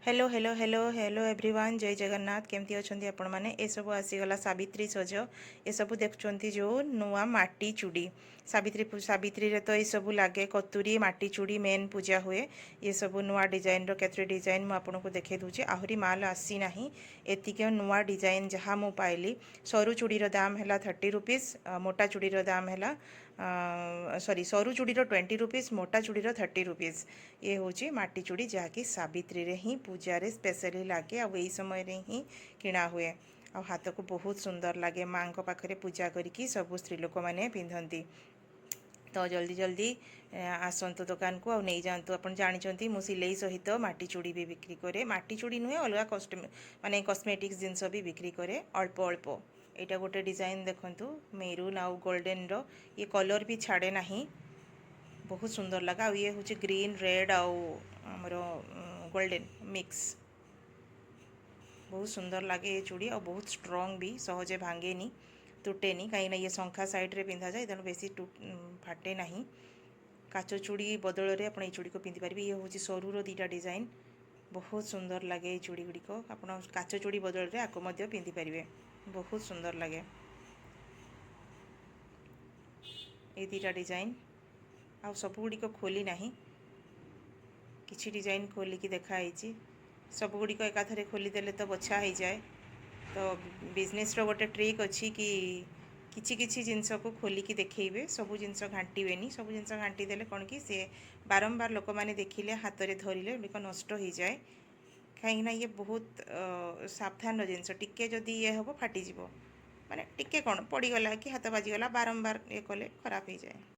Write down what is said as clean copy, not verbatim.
Hello hello hello hello everyone जय जगन्नाथ केमती अच्छा आपण मैंने ये सब आसीगला सावित्री सज ये सब देखुं जो नुआ माटी चूड़ी सावित्री रे तो ये सब लगे कतुरी माटी चूड़ी मेन पूजा हुए ये सब नुआ डिजाइन केते डिजाइन मुझे देखे दूचे आहरी माल आसी ना एतिक नुआ डिजाइन जहाँ मु पाइली सरू चूड़ीर दाम है 30 रुपीज मोटा चूड़ीर दाम है सॉरी सरू चूड़ीर 20 रुपीज मोटा चूड़ीर 30 रुपीज ये हूँ माटी चूड़ी जहाँकि सावित्री रे ही पूजा रे स्पेशली लगे आई समय रे ही किणा हुए आ हाथ को बहुत सुंदर लगे माँ पाखे पूजा करी सब स्त्री लोक मैंने पिंधती तो जल्दी जल्दी आसतु दुकान को नहीं जातु आप जानते मु सिलाई सहित माटी चूड़ी भी बिक्री करे माटी चूड़ी नुहे अलग माने कॉस्मेटिक्स जिनस भी बिक्री करे अल्प अल्प यहाँ गोटे डिजाइन देखु मेरून आउ गोल्डन रो ये कलर भी छाड़े ना बहुत सुंदर लगा ये हूँ ग्रीन रेड आमर गोल्डन मिक्स बहुत सुंदर लगे ये चूड़ी और बहुत स्ट्रॉन्ग भी सहजे भांगेनी तुटेनी कहीं ये शंखा साइड रे पिंधा जाए तेणु बेसी फाटे ना काच चूड़ी बदल में आप चूड़ी को पिंधि पारे ये हूँ सरूर दीटा डिजाइन बहुत सुंदर लगे ये चूड़ी गुड़िक आप काच चूड़ी बदल में आपको पिंधि पारे बहुत सुंदर लगे ये दीटा डिजाइन आ सब गुड़िक खोली ना किसी डिजाइन खोलिकी देखाई सब गुड़िक एकाथरे खोलीदेले तो बछा हो जाए तो बिजनेस रो गोटे ट्रिक अच्छी कि किछि किछि जिनस को खोलिकी देखिए सब जिनस घांटेनि सब जिनस घांटी देले कौन कि सी बारंबार लोक मैंने देखिले हाथ में धरले गुड़िक नष्ट हो जाए कहीं ये बहुत सावधान जिनस टिके जदि ये हम फाटीज माने टिके कौन पड़गला कि हाथ बाजीगला बारंबार ये कले खराब हो जाए।